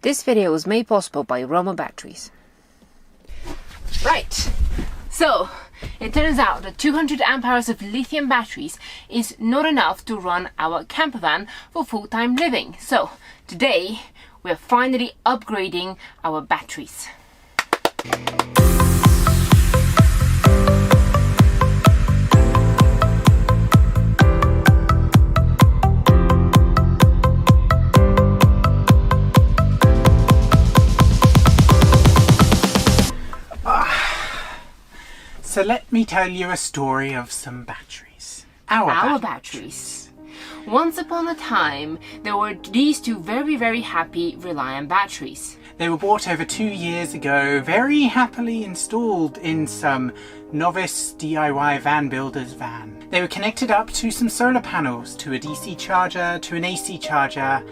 This video was made possible by Roamer Batteries. Right, so it turns out that 200 amp hours of lithium batteries is not enough to run our camper van for full-time living. So today we're finally upgrading our batteries. So let me tell you a story of some batteries. Our batteries. Once upon a time, there were these two very happy Reliant batteries. They were bought over 2 years ago, very happily installed in some novice DIY van builder's van. They were connected up to some solar panels, to a DC charger, to an AC charger,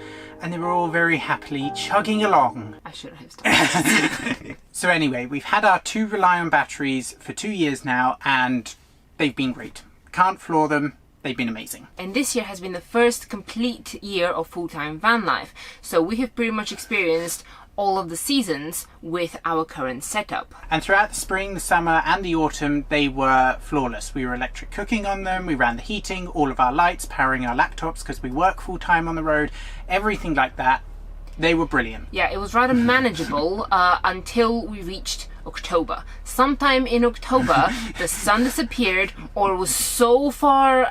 and they were all very happily chugging along. I should have started. So anyway, we've had our two Reliant batteries for 2 years now, and they've been great. Can't floor them. They've been amazing. And this year has been the first complete year of full-time van life. So we have pretty much experienced all of the seasons with our current setup. And throughout the spring, the summer and the autumn, they were flawless. We were electric cooking on them, we ran the heating, all of our lights, powering our laptops because we work full-time on the road, everything like that. They were brilliant. Yeah, it was rather manageable until we reached October. Sometime in October, the sun disappeared, or was so far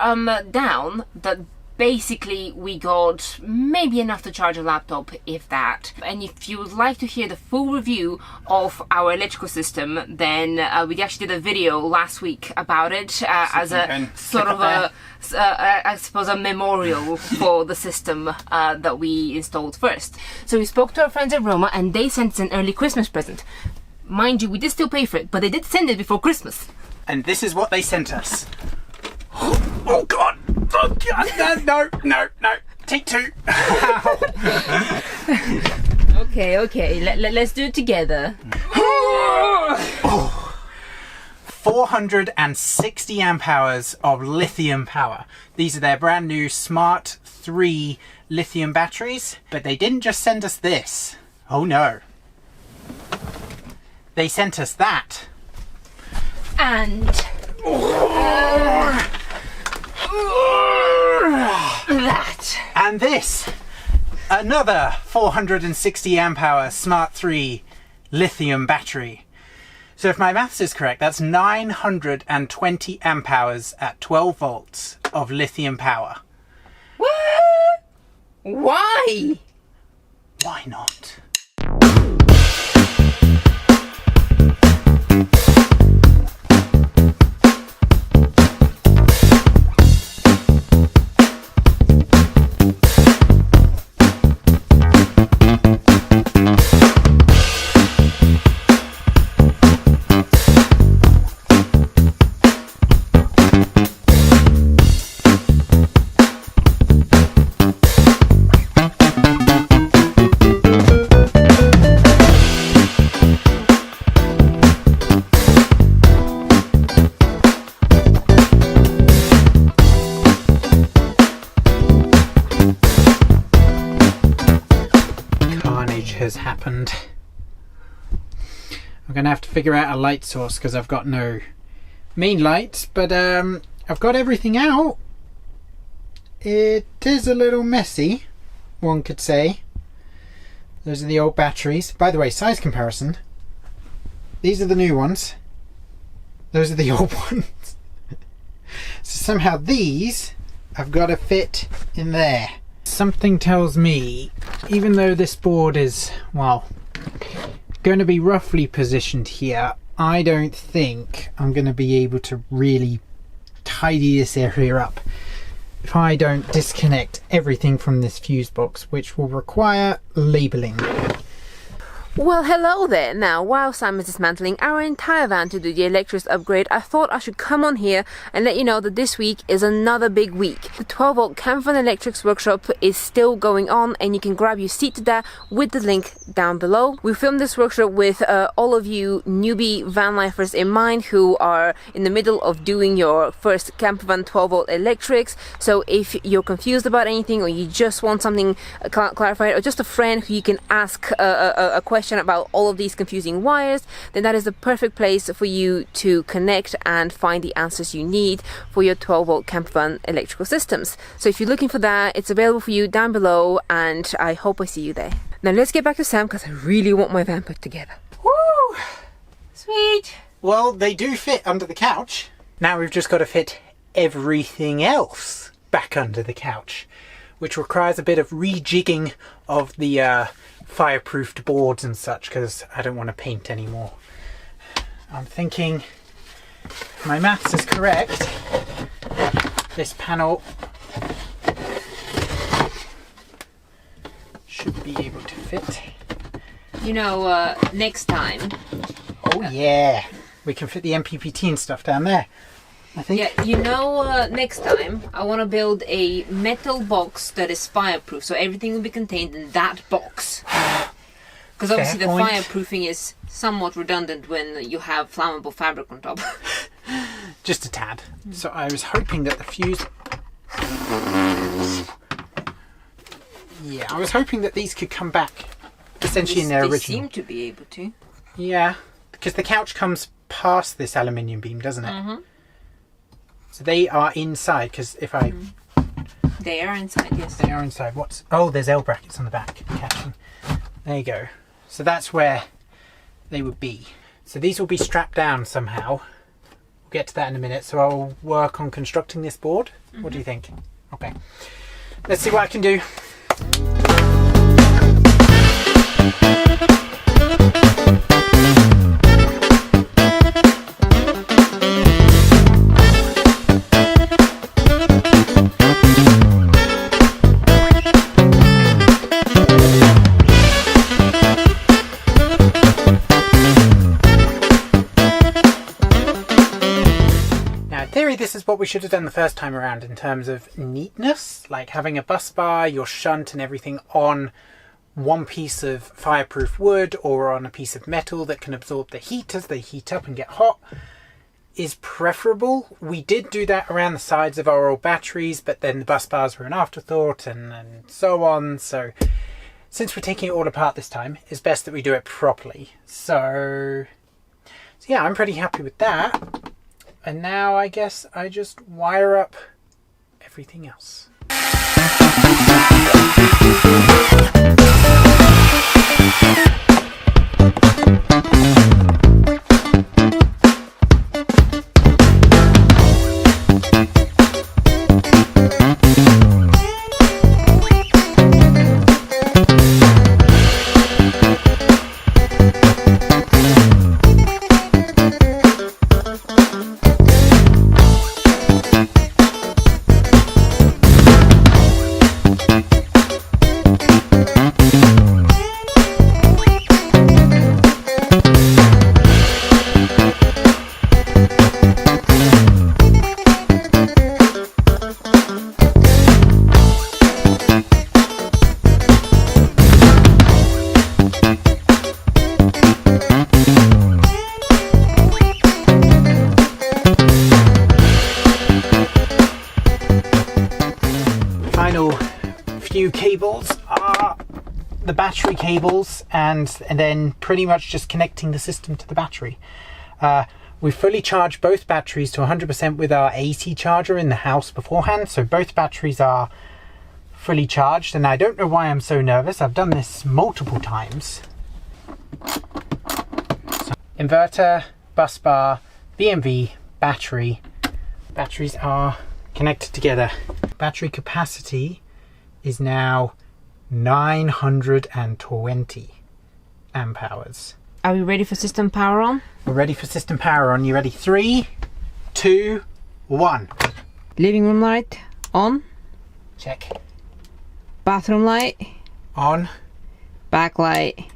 down that basically we got maybe enough to charge a laptop, if that. And if you would like to hear the full review of our electrical system, then we actually did a video last week about it as a sort of I suppose a memorial for the system that we installed first. So we spoke to our friends at Roma and they sent us an early Christmas present. Mind you, we did still pay for it, but they did send it before Christmas. And this is what they sent us. Oh God! Oh God! No! Take two. Okay. Let's do it together. 460 amp hours of lithium power. These are their brand new Smart 3 lithium batteries, but they didn't just send us this. Oh no. They sent us that. And that. And this. Another 460 amp hour Smart 3 lithium battery. So if my maths is correct, that's 920 amp hours at 12 volts of lithium power. What? Why? Why not? Has happened. I'm gonna have to figure out a light source because I've got no main lights, but I've got everything out. It is a little messy, one could say. Those are the old batteries. By the way, size comparison. These are the new ones. Those are the old ones. So somehow these I've got to fit in there. Something tells me, even though this board is, well, going to be roughly positioned here, I don't think I'm going to be able to really tidy this area up if I don't disconnect everything from this fuse box, which will require labeling. Well, hello there. Now, while Simon's dismantling our entire van to do the electrics upgrade, I thought I should come on here and let you know that this week is another big week. The 12-volt camper electrics workshop is still going on, and you can grab your seat to that with the link down below. We filmed this workshop with all of you newbie van lifers in mind who are in the middle of doing your first camper van 12-volt electrics. So if you're confused about anything, or you just want something clarified, or just a friend who you can ask a question about all of these confusing wires, then that is the perfect place for you to connect and find the answers you need for your 12-volt camper van electrical systems. So if you're looking for that, it's available for you down below, and I hope I see you there. Now let's get back to Sam, because I really want my van put together. Woo! Sweet! Well, they do fit under the couch. Now we've just got to fit everything else back under the couch, which requires a bit of rejigging of the fireproofed boards and such, because I don't want to paint anymore. I'm thinking, if my maths is correct, this panel should be able to fit. You know, next time... Oh yeah, we can fit the MPPT and stuff down there, I think. Yeah, you know, next time I want to build a metal box that is fireproof, so everything will be contained in that box. Because obviously the fireproofing is somewhat redundant when you have flammable fabric on top. Just a tad. So I was hoping that the fuse... Yeah, I was hoping that these could come back essentially in their original. They seem to be able to. Yeah, because the couch comes past this aluminium beam, doesn't it? Mm-hmm. So they are inside, because if I... They are inside, yes. They are inside. What's... Oh, there's L brackets on the back. Catching. There you go. So that's where they would be. So these will be strapped down somehow. We'll get to that in a minute. So I'll work on constructing this board. What do you think? Okay. Let's see what I can do. This is what we should have done the first time around in terms of neatness, like having a bus bar, your shunt and everything on one piece of fireproof wood or on a piece of metal that can absorb the heat as they heat up and get hot is preferable. We did do that around the sides of our old batteries, but then the bus bars were an afterthought and so on. So since we're taking it all apart this time, it's best that we do it properly. So yeah, I'm pretty happy with that. And now I guess I just wire up everything else. Few cables are the battery cables, and then pretty much just connecting the system to the battery. We fully charged both batteries to 100% with our AC charger in the house beforehand, so both batteries are fully charged, and I don't know why I'm so nervous. I've done this multiple times. So, inverter, bus bar, BMV, battery. Batteries are connected together. Battery capacity is now 920 amp hours. Are we ready for system power on? We're ready for system power on. You ready? 3, 2, 1. Living room light on. Check. Bathroom light on. Backlight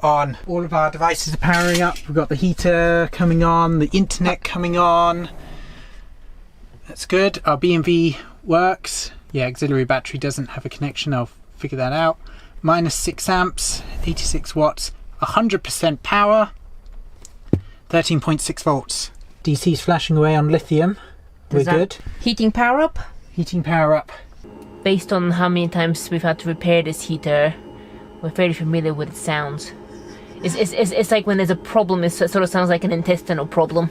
on. All of our devices are powering up. We've got the heater coming on, the internet coming on. That's good. Our B&V works. Yeah, auxiliary battery doesn't have a connection. I'll figure that out. -6 amps, 86 watts, 100% power, 13.6 volts. DC's flashing away on lithium. We're good. Heating power up? Heating power up. Based on how many times we've had to repair this heater, we're fairly familiar with its sounds. It's like when there's a problem, it sort of sounds like an intestinal problem.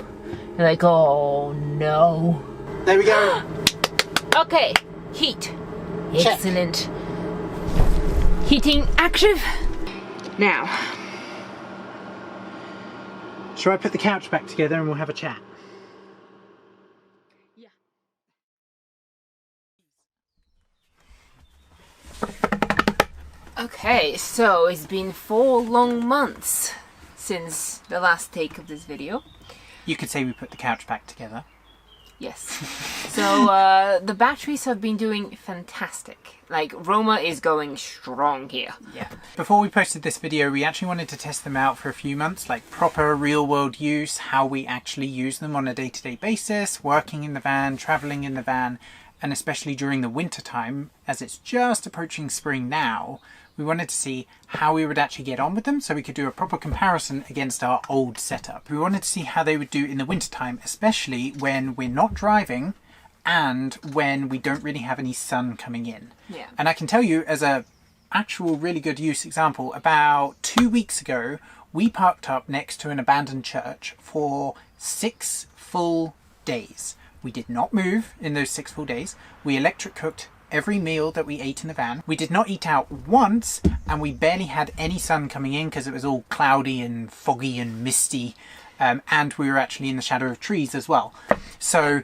You're like, oh no. There we go. Okay, heat. Check. Excellent. Heating active. Now. Shall I put the couch back together and we'll have a chat? Yeah. Okay, so it's been 4 long months since the last take of this video. You could say we put the couch back together. Yes. So the batteries have been doing fantastic. Like, Roamer is going strong here. Yeah. Before we posted this video, we actually wanted to test them out for a few months, like proper real world use, how we actually use them on a day-to-day basis, working in the van, traveling in the van, and especially during the winter time, as it's just approaching spring now. We wanted to see how we would actually get on with them so we could do a proper comparison against our old setup. We wanted to see how they would do in the wintertime, especially when we're not driving and when we don't really have any sun coming in. Yeah. And I can tell you, as a actual really good use example, about 2 weeks ago, we parked up next to an abandoned church for 6 full days. We did not move in those 6 full days. We electric cooked every meal that we ate in the van. We did not eat out once, and we barely had any sun coming in because it was all cloudy and foggy and misty, and we were actually in the shadow of trees as well. So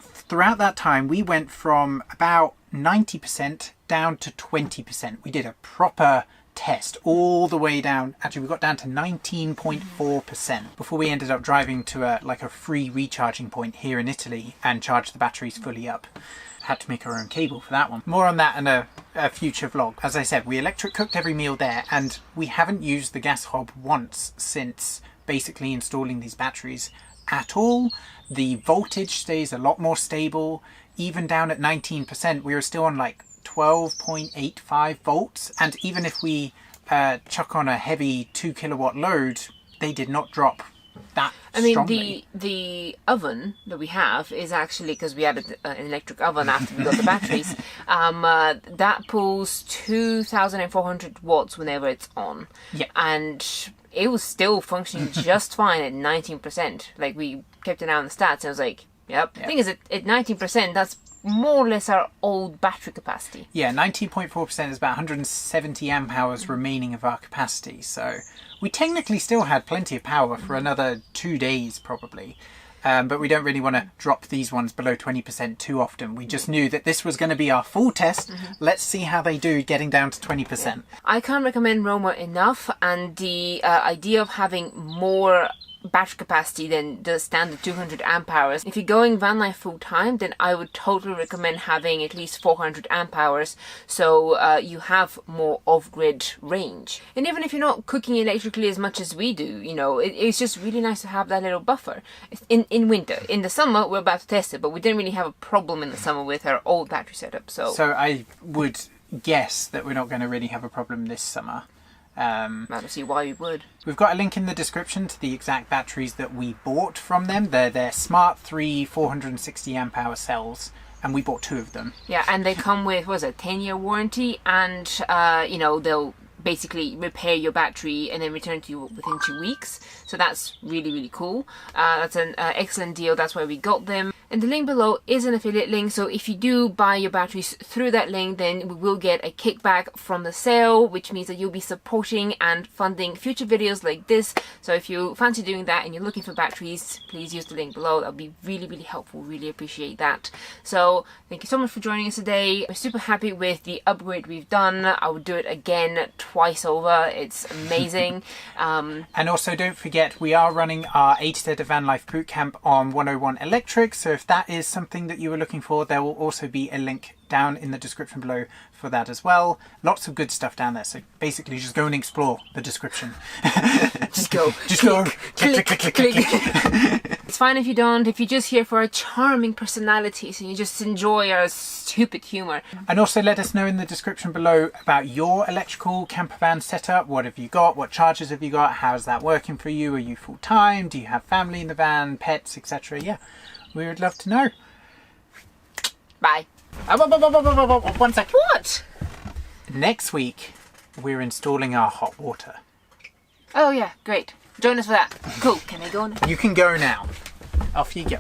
throughout that time we went from about 90% down to 20%. We did a proper test all the way down. Actually, we got down to 19.4% before we ended up driving to a free recharging point here in Italy and charged the batteries fully up. Had to make our own cable for that one. More on that in a future vlog. As I said, we electric cooked every meal there, and we haven't used the gas hob once since basically installing these batteries at all. The voltage stays a lot more stable. Even down at 19%, we were still on like 12.85 volts, and even if we chuck on a heavy 2 kilowatt load, they did not drop that strongly. The oven that we have is actually, because we added an electric oven after we got the batteries, that pulls 2,400 watts whenever it's on. Yeah. And it was still functioning just fine at 19%. Like, we kept an eye on the stats and I was like, yep. The thing is, at 19%, that's more or less our old battery capacity. Yeah, 19.4% is about 170 amp hours remaining of our capacity. So we technically still had plenty of power for another 2 days probably. But we don't really want to drop these ones below 20% too often. We just knew that this was going to be our full test. Let's see how they do getting down to 20%. Yeah. I can't recommend Roamer enough, and the idea of having more battery capacity than the standard 200 amp hours. If you're going van life full time, then I would totally recommend having at least 400 amp hours, so you have more off-grid range. And even if you're not cooking electrically as much as we do, you know, it's just really nice to have that little buffer in winter. In the summer, we're about to test it, but we didn't really have a problem in the summer with our old battery setup. So I would guess that we're not going to really have a problem this summer. I don't see why we would. We've got a link in the description to the exact batteries that we bought from them. They're Smart 3 460 amp hour cells, and we bought 2 of them. Yeah, and they come with, what was it, 10-year warranty, and you know, they'll basically repair your battery and then return to you within 2 weeks. So that's really, really cool. That's an excellent deal. That's why we got them. And the link below is an affiliate link, so if you do buy your batteries through that link, then we will get a kickback from the sale, which means that you'll be supporting and funding future videos like this. So if you fancy doing that and you're looking for batteries, please use the link below. That'll be really, really helpful. Really appreciate that. So thank you so much for joining us today. We're super happy with the upgrade we've done. I would do it again twice over. It's amazing. And also don't forget, we are running our A to Z Van Life Bootcamp on 101 Electric. So if that is something that you were looking for, there will also be a link down in the description below for that as well. Lots of good stuff down there. So basically just go and explore the description. Just go. Just go. Click, click, click. It's fine if you don't. If you're just here for our charming personalities and you just enjoy our stupid humour. And also let us know in the description below about your electrical camper van setup. What have you got? What charges have you got? How's that working for you? Are you full time? Do you have family in the van, pets, etc.? Yeah, we would love to know. Bye. 1 second. What? Next week, we're installing our hot water. Oh yeah, great. Join us for that. Cool. Can I go now? You can go now. Off you go.